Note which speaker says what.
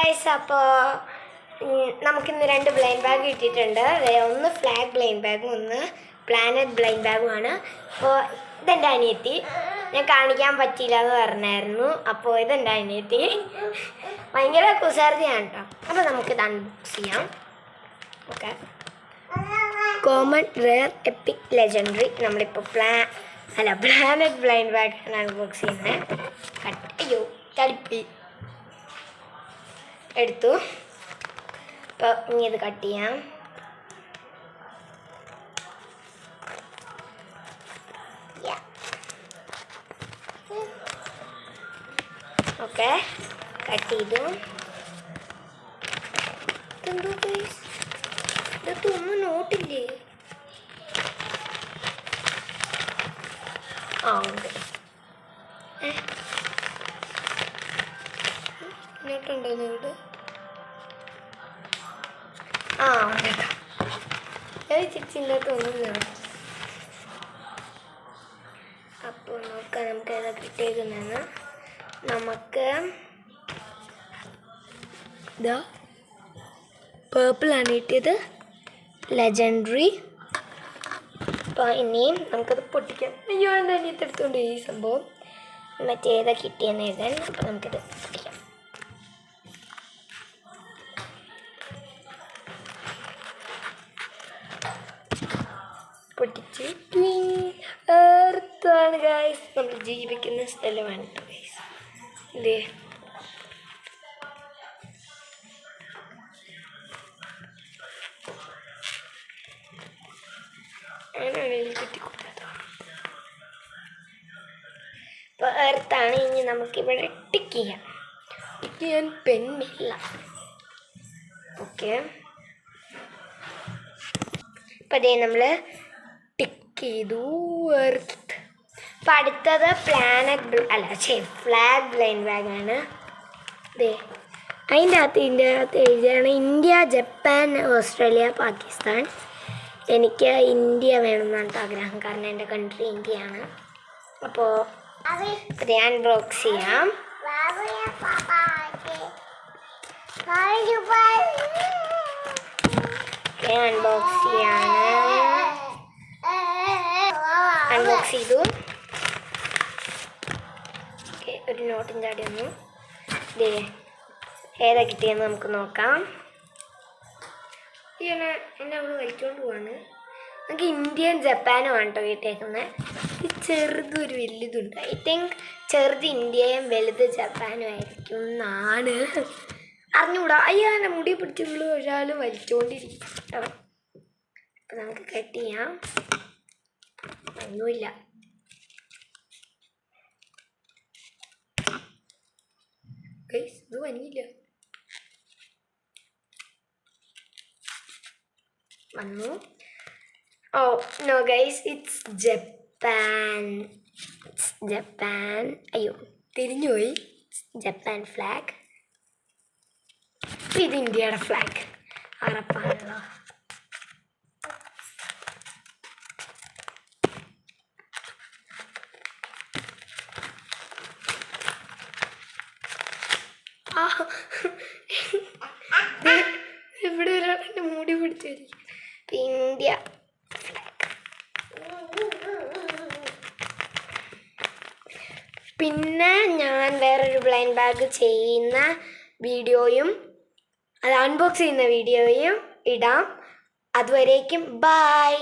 Speaker 1: Guys, അപ്പോൾ നമുക്കിന്ന് 2 blind bag കിട്ടിയിട്ടുണ്ട്. ഒന്ന് ഫ്ലാഗ് ബ്ലൈൻഡ് ബാഗും ഒന്ന് പ്ലാനറ്റ് ബ്ലൈൻഡ് ബാഗുമാണ്. അപ്പോൾ ഇതെൻ്റെ അനിയത്തി, ഞാൻ കാണിക്കാൻ പറ്റിയില്ല എന്ന് പറഞ്ഞായിരുന്നു. അപ്പോൾ ഇതെൻ്റെ അനിയത്തി ഭയങ്കര കുസൃതിയാണ് കേട്ടോ. അപ്പോൾ നമുക്കിത് അൺബോക്സ് ചെയ്യാം. Okay, common, rare, EPIC, legendary. നമ്മളിപ്പോൾ പ്ലാനറ്റ് ബ്ലൈൻഡ് ബാഗാണ് അൺബോക്സ് ചെയ്യുന്നത്. അയ്യോ, തളിപ്പി എടുത്തു. അപ്പോൾ ഇനി ഇത് കട്ട് ചെയ്യാം. ഓക്കെ, കട്ട് ചെയ്തു. ഇതെന്തോ ഇതൊക്കെ ഒന്നും നോട്ടില്ലേ? ഉണ്ട്. നോട്ടുണ്ടോ നോട്ട്? ഉണ്ട്. ചിച്ചിനകത്തൊന്നും. അപ്പോൾ നോക്കാം നമുക്ക് ഏതാ കിട്ടിയേക്കുന്നതെന്ന്. നമുക്ക് ഇതാ പേർപ്പിളാണ് കിട്ടിയത്, ലെജൻഡറി. അപ്പോൾ ഇനിയും നമുക്കത് പൊട്ടിക്കാം. അയ്യോ, എന്താ എടുത്തുകൊണ്ട് ഈ സംഭവം മറ്റേതാ കിട്ടിയെന്ന് എഴുതാൻ. അപ്പോൾ നമുക്കിത് പൊട്ടിക്കാം. പൊട്ടിച്ച് എർത്താണ് ഗൈസ്, നമ്മൾ ജീവിക്കുന്ന സ്ഥലമാണ് ഗൈസ്. ഇതേ അങ്ങനെയാണ് കിട്ടിക്കൊടുത്തത്. അപ്പോൾ എർത്താണ്. ഇനി നമുക്കിവിടെ ടിക്ക് ചെയ്യാം. ടിക്ക് ചെയ്യാൻ പെന്നില്ല. ഓക്കെ, അപ്പം അതേ നമ്മൾ ടിക്ക് ചെയ്തു എർത്ത്. അപ്പം അടുത്തത് ഫ്ലാഗ് ബ്ലൈൻഡ് ബാഗാണ്. അതെ, ഇതിൻ്റെ അകത്ത് എഴുതിയാണ് ഇന്ത്യ, ജപ്പാൻ, ഓസ്ട്രേലിയ, പാകിസ്ഥാൻ. എനിക്ക് ഇന്ത്യ വേണമെന്നാണ് ആഗ്രഹം, കാരണം എൻ്റെ കൺട്രി ഇന്ത്യയാണ്. അപ്പോൾ ഇത് അൺബോക്സ് ചെയ്യാം. അൺബോക്സ് ചെയ്യാണ്. അൺബോക്സ് ചെയ്തു. ഓക്കെ, ഒരു നോട്ടും ചാടി വന്നു. ഇതേ ഏതാ കിട്ടിയെന്ന് നമുക്ക് നോക്കാം. എന്നെ അവിടെ വലിച്ചുകൊണ്ട് പോവാണ്. നമുക്ക് ഇന്ത്യയും ജപ്പാനും ആണ് കേട്ടോ കിട്ടിയേക്കുന്നത്. ഈ ചെറുതൊരു വലുതുണ്ട്. ഐ തിങ്ക് ചെറുത് ഇന്ത്യയും വലുത് ജപ്പാനും ആയിരിക്കും എന്നാണ്. അറിഞ്ഞുകൂടാ. അയ്യോ, എൻ്റെ മുടി പിടിച്ചുള്ളൂ ഒരാൾ വലിച്ചുകൊണ്ടിരിക്കും കേട്ടോ. അപ്പം നമുക്ക് കട്ട് ചെയ്യാം. ഒന്നുമില്ല. ഗൈസ്, ഇത് വന്നില്ല. വന്നു. Oh no guys, it's Japan. അയ്യോ, തിരിഞ്ഞുപോയി. Japan flag. ഇത് ഇന്ത്യയുടെ ഫ്ലാഗ്. ഉറപ്പാണല്ലോ. ഇവിടെ ഒരാളെൻ്റെ മുടി പിടിച്ചിരിക്കും. India flag. പിന്നെ ഞാൻ വേറൊരു ബ്ലൈൻഡ് ബാഗ് ചെയ്യുന്ന വീഡിയോയും അത് അൺബോക്സ് ചെയ്യുന്ന വീഡിയോയും ഇടാം. അതുവരേക്കും ബൈ.